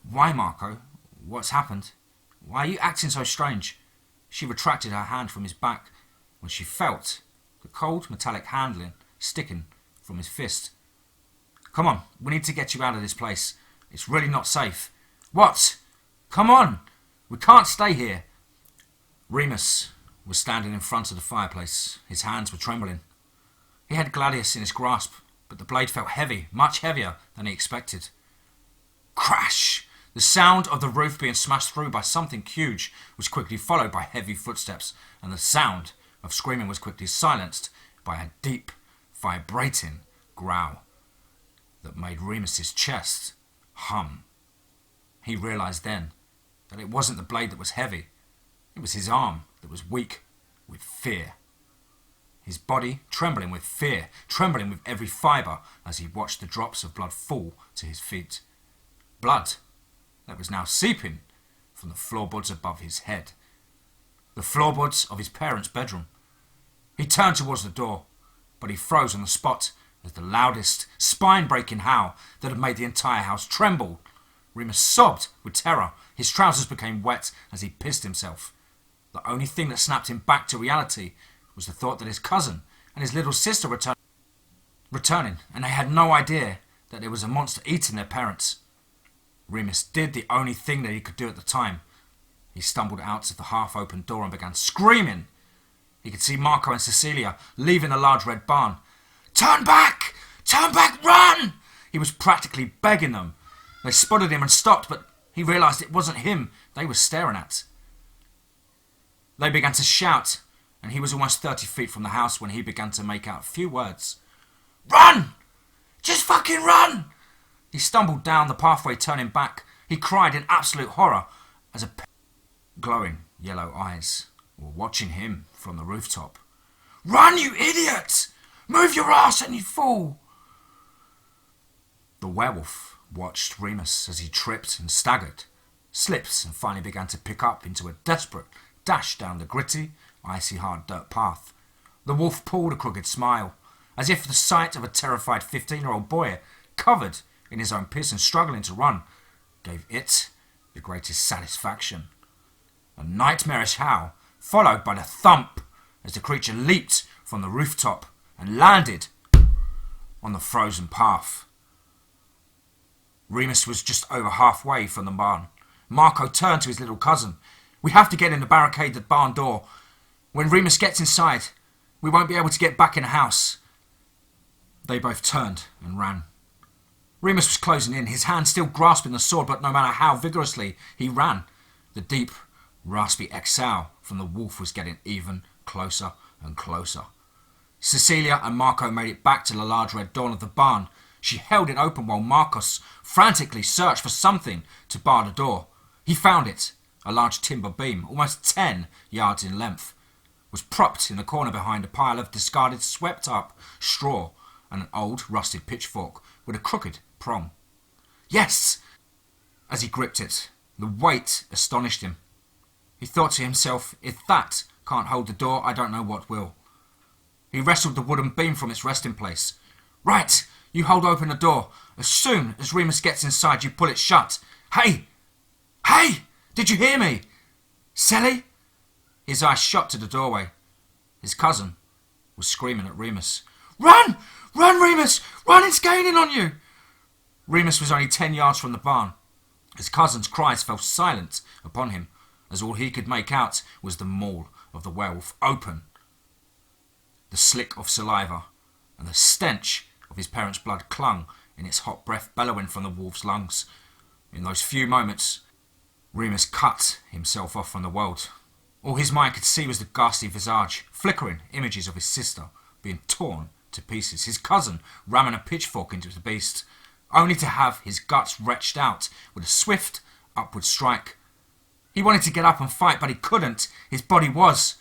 "Why, Marco? What's happened? Why are you acting so strange?" She retracted her hand from his back when she felt the cold metallic handling sticking from his fist. "Come on, we need to get you out of this place. It's really not safe." "What? Come on! We can't stay here." Remus was standing in front of the fireplace. His hands were trembling. He had Gladius in his grasp, but the blade felt heavy, much heavier than he expected. Crash! The sound of the roof being smashed through by something huge was quickly followed by heavy footsteps, and the sound of screaming was quickly silenced by a deep, vibrating growl that made Remus's chest hum. He realised then that it wasn't the blade that was heavy, it was his arm that was weak with fear. His body trembling with fear, trembling with every fibre as he watched the drops of blood fall to his feet. Blood that was now seeping from the floorboards above his head. The floorboards of his parents' bedroom. He turned towards the door, but he froze on the spot as the loudest, spine-breaking howl that had made the entire house tremble. Remus sobbed with terror. His trousers became wet as he pissed himself. The only thing that snapped him back to reality was the thought that his cousin and his little sister were returning, and they had no idea that there was a monster eating their parents. Remus did the only thing that he could do at the time. He stumbled out of the half-open door and began screaming. He could see Marco and Cecilia leaving the large red barn. "Turn back! Turn back! Run!" He was practically begging them. They spotted him and stopped, but he realised it wasn't him they were staring at. They began to shout, and he was almost 30 feet from the house when he began to make out a few words. "Run! Just fucking run!" He stumbled down the pathway, turning back. He cried in absolute horror as a pair of glowing yellow eyes were watching him from the rooftop. "Run, you idiot! Move your ass and you fool!" The werewolf watched Remus as he tripped and staggered, slipped and finally began to pick up into a desperate dash down the gritty, icy hard dirt path. The wolf pulled a crooked smile, as if the sight of a terrified 15-year-old boy covered in his own piss and struggling to run gave it the greatest satisfaction. A nightmarish howl, followed by the thump as the creature leaped from the rooftop and landed on the frozen path. Remus was just over halfway from the barn. Marco turned to his little cousin. "We have to get in to barricade the barn door. When Remus gets inside, we won't be able to get back in the house." They both turned and ran. Remus was closing in, his hand still grasping the sword, but no matter how vigorously he ran, the deep, raspy exhale from the wolf was getting even closer and closer. Cecilia and Marco made it back to the large red door of the barn. She held it open while Marcos frantically searched for something to bar the door. He found it. A large timber beam, almost 10 yards in length, was propped in the corner behind a pile of discarded, swept-up straw and an old, rusted pitchfork with a crooked prong. Yes! As he gripped it, the weight astonished him. He thought to himself, if that can't hold the door, I don't know what will. He wrestled the wooden beam from its resting place. Right, you hold open the door. As soon as Remus gets inside, you pull it shut. Hey! Hey! Did you hear me? Sally? His eyes shot to the doorway. His cousin was screaming at Remus. Run! Run, Remus! Run, it's gaining on you! Remus was only 10 yards from the barn. His cousin's cries fell silent upon him, as all he could make out was the maw of the werewolf open, the slick of saliva, and the stench of his parents' blood clung in its hot breath bellowing from the wolf's lungs. In those few moments, Remus cut himself off from the world. All his mind could see was the ghastly visage, flickering images of his sister being torn to pieces, his cousin ramming a pitchfork into the beast, only to have his guts wrenched out with a swift upward strike. He wanted to get up and fight, but he couldn't. His body was...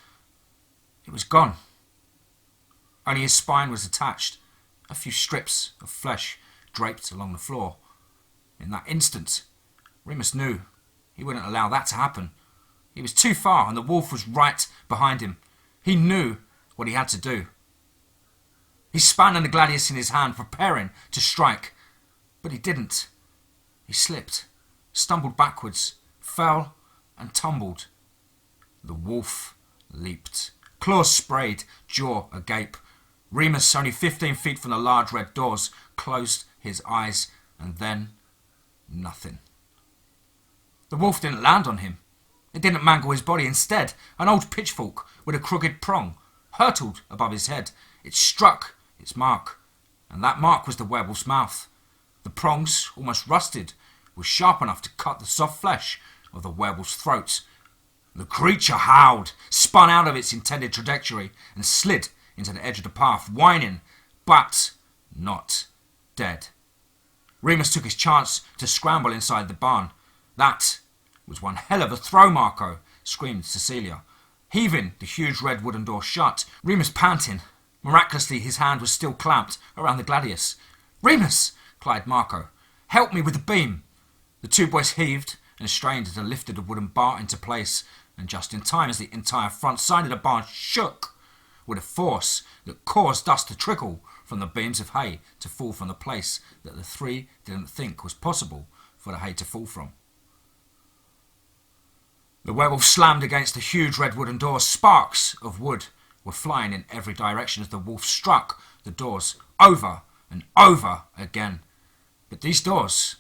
it was gone. Only his spine was attached, a few strips of flesh draped along the floor. In that instant, Remus knew he wouldn't allow that to happen. He was too far, and the wolf was right behind him. He knew what he had to do. He spun the gladius in his hand, preparing to strike, but he didn't. He slipped, stumbled backwards, fell, and tumbled. The wolf leaped, claws sprayed, jaw agape. Remus, only 15 feet from the large red doors, closed his eyes, and then nothing. The wolf didn't land on him. It didn't mangle his body. Instead, an old pitchfork with a crooked prong hurtled above his head. It struck its mark, and that mark was the werewolf's mouth. The prongs, almost rusted, were sharp enough to cut the soft flesh of the werewolf's throat. The creature howled, spun out of its intended trajectory, and slid into the edge of the path, whining, but not dead. Remus took his chance to scramble inside the barn. That was one hell of a throw, Marco, screamed Cecilia, heaving the huge red wooden door shut. Remus panting. Miraculously, his hand was still clamped around the gladius. Remus, cried Marco, help me with the beam. The two boys heaved and strained as they lifted the wooden bar into place, and just in time as the entire front side of the barn shook with a force that caused dust to trickle from the beams of hay to fall from the place that the three didn't think was possible for the hay to fall from. The werewolf slammed against the huge red wooden doors. Sparks of wood were flying in every direction as the wolf struck the doors over and over again. But these doors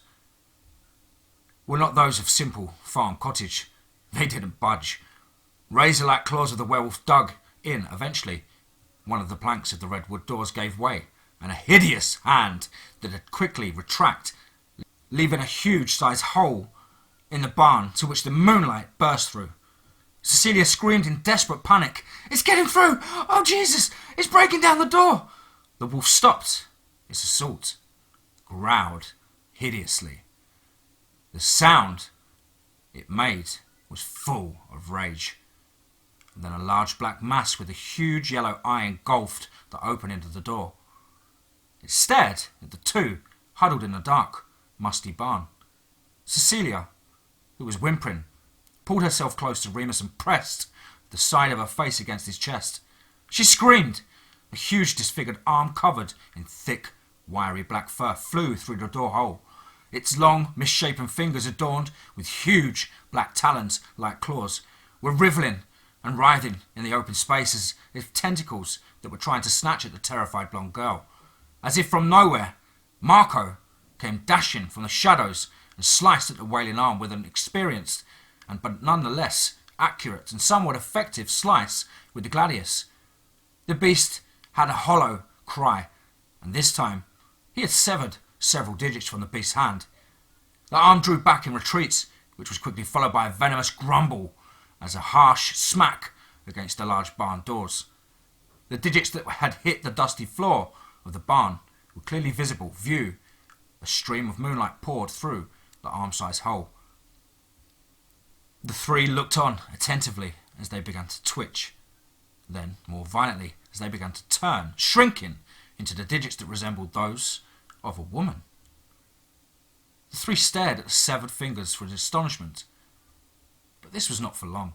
were not those of simple farm cottage. They didn't budge. Razor-like claws of the werewolf dug in eventually. One of the planks of the redwood doors gave way, and a hideous hand that had quickly retract, leaving a huge-sized hole in the barn to which the moonlight burst through. Cecilia screamed in desperate panic. It's getting through! Oh, Jesus! It's breaking down the door! The wolf stopped its assault, growled hideously. The sound it made was full of rage. And then a large black mass with a huge yellow eye engulfed the opening of the door. It stared at the two huddled in the dark, musty barn. Cecilia, who was whimpering, pulled herself close to Remus and pressed the side of her face against his chest. She screamed. A huge disfigured arm covered in thick, wiry black fur flew through the door hole. Its long, misshapen fingers, adorned with huge black talons like claws, were wriggling and writhing in the open spaces as if tentacles that were trying to snatch at the terrified blonde girl. As if from nowhere, Marco came dashing from the shadows and sliced at the wailing arm with an experienced but nonetheless accurate and somewhat effective slice with the gladius. The beast had a hollow cry, and this time he had severed several digits from the beast's hand. The arm drew back in retreat, which was quickly followed by a venomous grumble as a harsh smack against the large barn doors. The digits that had hit the dusty floor of the barn were clearly visible. View, a stream of moonlight poured through the arm-sized hole. The three looked on attentively as they began to twitch, then more violently as they began to turn, shrinking into the digits that resembled those of a woman. The three stared at the severed fingers with astonishment, but this was not for long,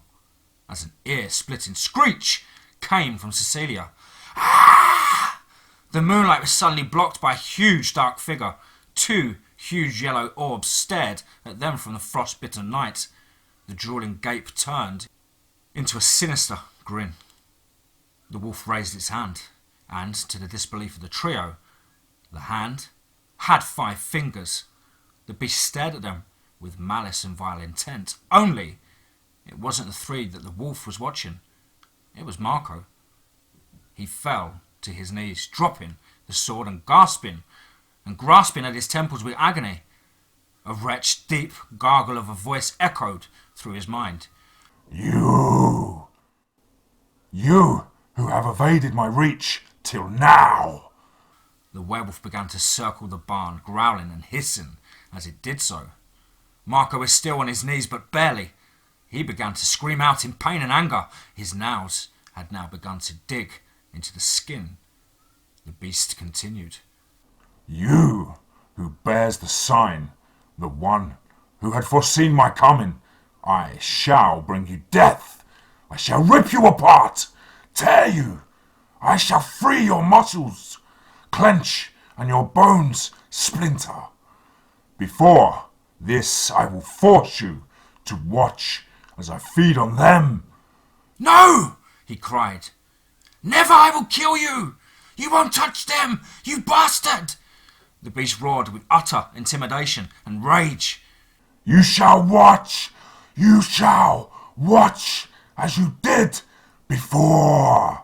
as an ear-splitting screech came from Cecilia. Ah! The moonlight was suddenly blocked by a huge dark figure. Two huge yellow orbs stared at them from the frost-bitten night. The drooling gape turned into a sinister grin. The wolf raised its hand, and, to the disbelief of the trio, the hand had 5 fingers. The beast stared at them with malice and vile intent. Only it wasn't the 3 that the wolf was watching. It was Marco. He fell to his knees, dropping the sword and grasping at his temples with agony. A wretched, deep gargle of a voice echoed through his mind. You who have evaded my reach till now. The werewolf began to circle the barn, growling and hissing as it did so. Marco was still on his knees, but barely. He began to scream out in pain and anger. His nails had now begun to dig into the skin. The beast continued. You who bears the sign, the one who had foreseen my coming, I shall bring you death. I shall rip you apart, tear you. I shall free your muscles, clench, and your bones splinter. Before this, I will force you to watch as I feed on them. No, he cried. Never, I will kill you. You won't touch them, you bastard. The beast roared with utter intimidation and rage. You shall watch. You shall watch as you did before.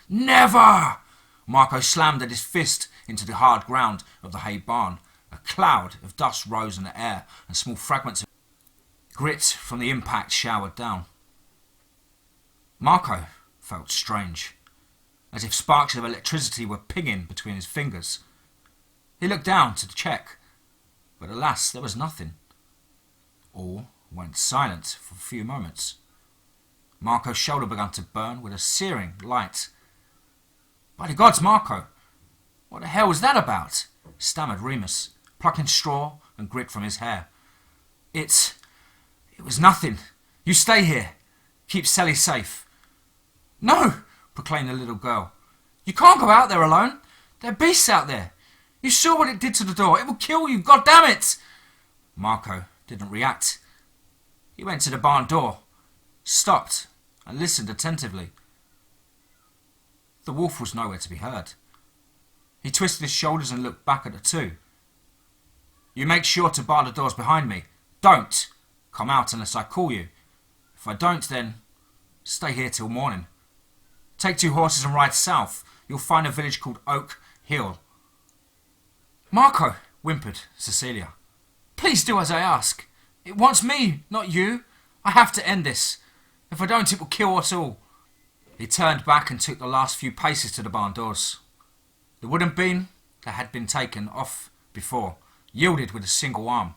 Never! Marco slammed at his fist into the hard ground of the hay barn. A cloud of dust rose in the air, and small fragments of grit from the impact showered down. Marco felt strange, as if sparks of electricity were pinging between his fingers. He looked down to check, but alas, there was nothing. All went silent for a few moments. Marco's shoulder began to burn with a searing light. By the gods, Marco, what the hell was that about? Stammered Remus, plucking straw and grit from his hair. It was nothing. You stay here. Keep Sally safe. No, proclaimed the little girl. You can't go out there alone. There are beasts out there. You saw what it did to the door. It will kill you. God damn it! Marco didn't react. He went to the barn door, stopped, and listened attentively. The wolf was nowhere to be heard. He twisted his shoulders and looked back at the two. You make sure to bar the doors behind me. Don't come out unless I call you. If I don't, then stay here till morning. Take 2 horses and ride south. You'll find a village called Oak Hill. Marco, whimpered Cecilia. Please do as I ask. It wants me, not you. I have to end this. If I don't, it will kill us all. He turned back and took the last few paces to the barn doors. The wooden beam that had been taken off before yielded with a single arm.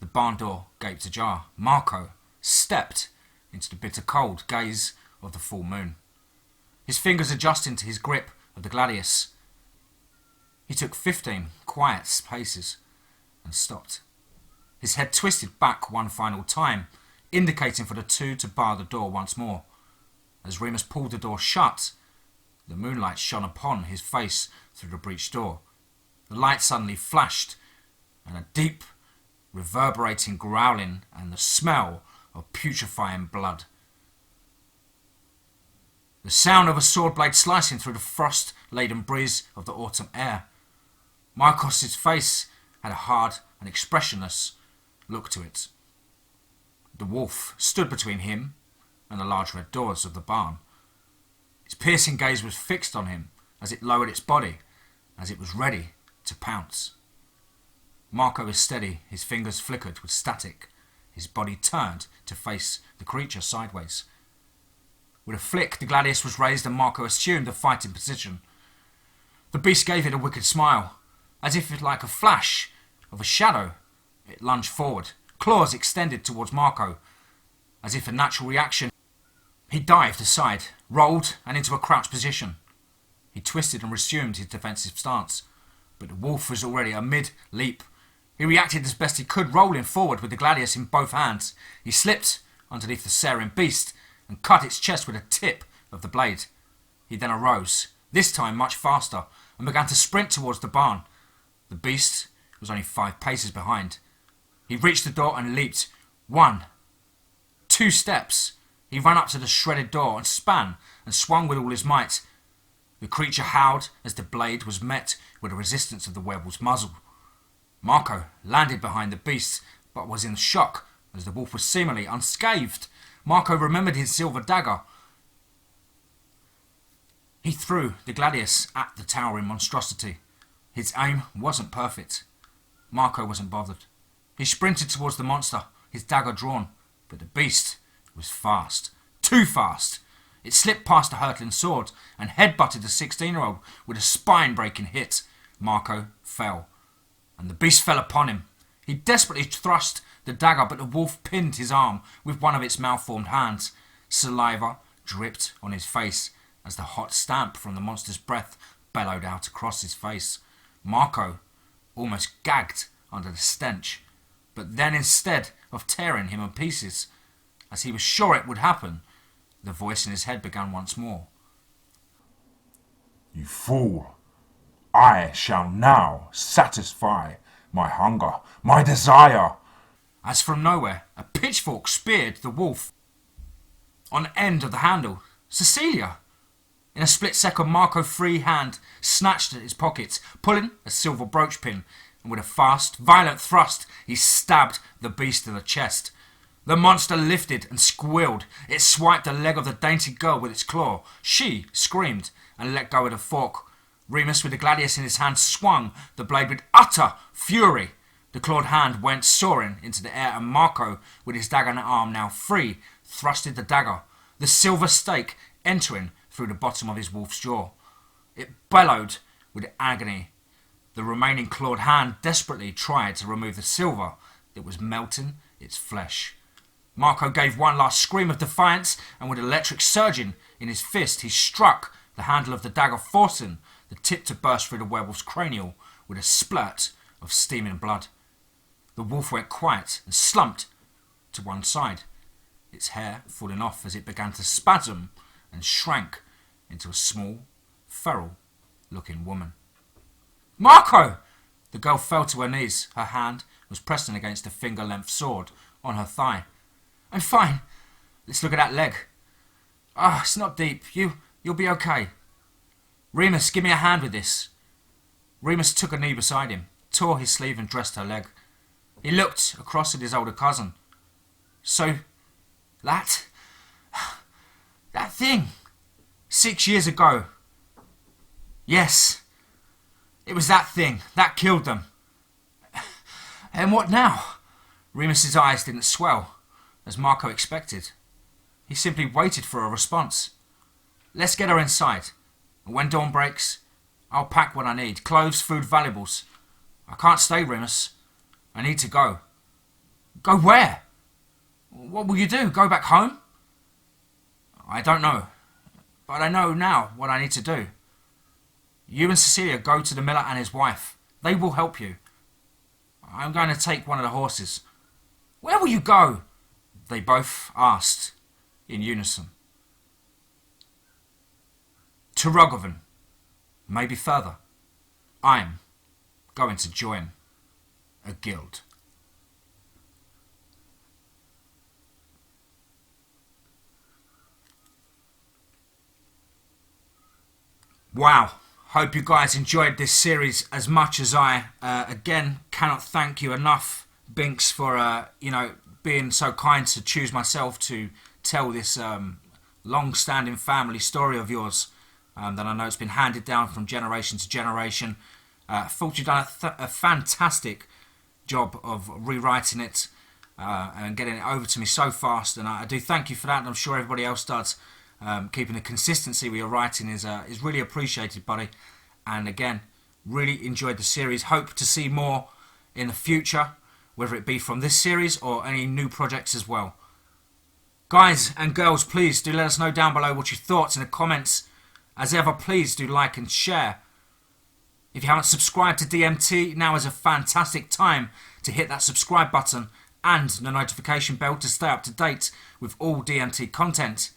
The barn door gaped ajar. Marco stepped into the bitter cold gaze of the full moon, his fingers adjusting to his grip of the gladius. He took 15 quiet paces and stopped. His head twisted back one final time, indicating for the two to bar the door once more. As Remus pulled the door shut, the moonlight shone upon his face through the breached door. The light suddenly flashed, and a deep, reverberating growling and the smell of putrefying blood. The sound of a sword blade slicing through the frost-laden breeze of the autumn air. Marcos's face had a hard and expressionless look to it. The wolf stood between him and the large red doors of the barn. Its piercing gaze was fixed on him as it lowered its body, as it was ready to pounce. Marco was steady, his fingers flickered with static. His body turned to face the creature sideways. With a flick, the gladius was raised and Marco assumed the fighting position. The beast gave it a wicked smile, as if like a flash of a shadow. It lunged forward, claws extended towards Marco. As if a natural reaction, he dived aside, rolled and into a crouched position. He twisted and resumed his defensive stance, but the wolf was already a mid-leap. He reacted as best he could, rolling forward with the gladius in both hands. He slipped underneath the Saurian beast and cut its chest with a tip of the blade. He then arose, this time much faster, and began to sprint towards the barn. The beast was only 5 paces behind. He reached the door and leaped. 1, 2 steps. He ran up to the shredded door and span and swung with all his might. The creature howled as the blade was met with the resistance of the werewolf's muzzle. Marco landed behind the beast, but was in shock as the wolf was seemingly unscathed. Marco remembered his silver dagger. He threw the gladius at the towering monstrosity. His aim wasn't perfect. Marco wasn't bothered. He sprinted towards the monster, his dagger drawn, but the beast was fast. Too fast. It slipped past the hurtling sword and headbutted the 16-year-old with a spine-breaking hit. Marco fell, and the beast fell upon him. He desperately thrust the dagger, but the wolf pinned his arm with one of its malformed hands. Saliva dripped on his face as the hot stamp from the monster's breath bellowed out across his face. Marco almost gagged under the stench, but then instead of tearing him in pieces, as he was sure it would happen, the voice in his head began once more. You fool! I shall now satisfy my hunger, my desire. As from nowhere, a pitchfork speared the wolf on end of the handle. Cecilia! In a split second, Marco's free hand snatched at his pockets, pulling a silver brooch pin, and with a fast, violent thrust, he stabbed the beast in the chest. The monster lifted and squealed. It swiped the leg of the dainty girl with its claw. She screamed and let go of the fork. Remus, with the gladius in his hand, swung the blade with utter fury. The clawed hand went soaring into the air, and Marco, with his dagger and arm now free, thrusted the dagger, the silver stake entering through the bottom of his wolf's jaw. It bellowed with agony. The remaining clawed hand desperately tried to remove the silver that was melting its flesh. Marco gave one last scream of defiance, and with electric surging in his fist, he struck the handle of the dagger, forcing the tip to burst through the werewolf's cranial with a spurt of steaming blood. The wolf went quiet and slumped to one side, its hair falling off as it began to spasm and shrank into a small, feral-looking woman. Marco! The girl fell to her knees. Her hand was pressing against a finger-length sword on her thigh. I'm fine. Let's look at that leg. It's not deep. You'll be okay. Remus, give me a hand with this. Remus took a knee beside him, tore his sleeve and dressed her leg. He looked across at his older cousin. So, that thing, 6 years ago. Yes, it was that thing. That killed them. And what now? Remus's eyes didn't swell, as Marco expected. He simply waited for a response. Let's get her inside. And when dawn breaks, I'll pack what I need. Clothes, food, valuables. I can't stay, Remus. I need to go. Go where? What will you do? Go back home? I don't know. But I know now what I need to do. You and Cecilia go to the miller and his wife. They will help you. I'm going to take one of the horses. Where will you go? They both asked in unison. To Rogovan. Maybe further. I'm going to join a guild. Wow. Hope you guys enjoyed this series as much as I. Again, cannot thank you enough, Binx, for being so kind to choose myself to tell this long-standing family story of yours that I know it's been handed down from generation to generation. I thought you've done a fantastic job of rewriting it and getting it over to me so fast, and I do thank you for that, and I'm sure everybody else does. Keeping the consistency with your writing is really appreciated, buddy. And again, really enjoyed the series. Hope to see more in the future, whether it be from this series or any new projects as well. Guys and girls, please do let us know down below what your thoughts in the comments. As ever, please do like and share. If you haven't subscribed to DMT, now is a fantastic time to hit that subscribe button and the notification bell to stay up to date with all DMT content.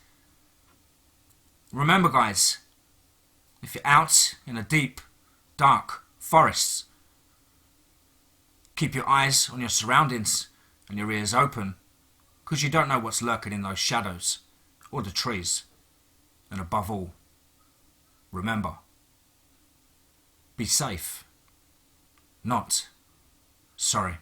Remember, guys, if you're out in a deep, dark forest, keep your eyes on your surroundings and your ears open, because you don't know what's lurking in those shadows or the trees. And above all, remember, be safe, not sorry.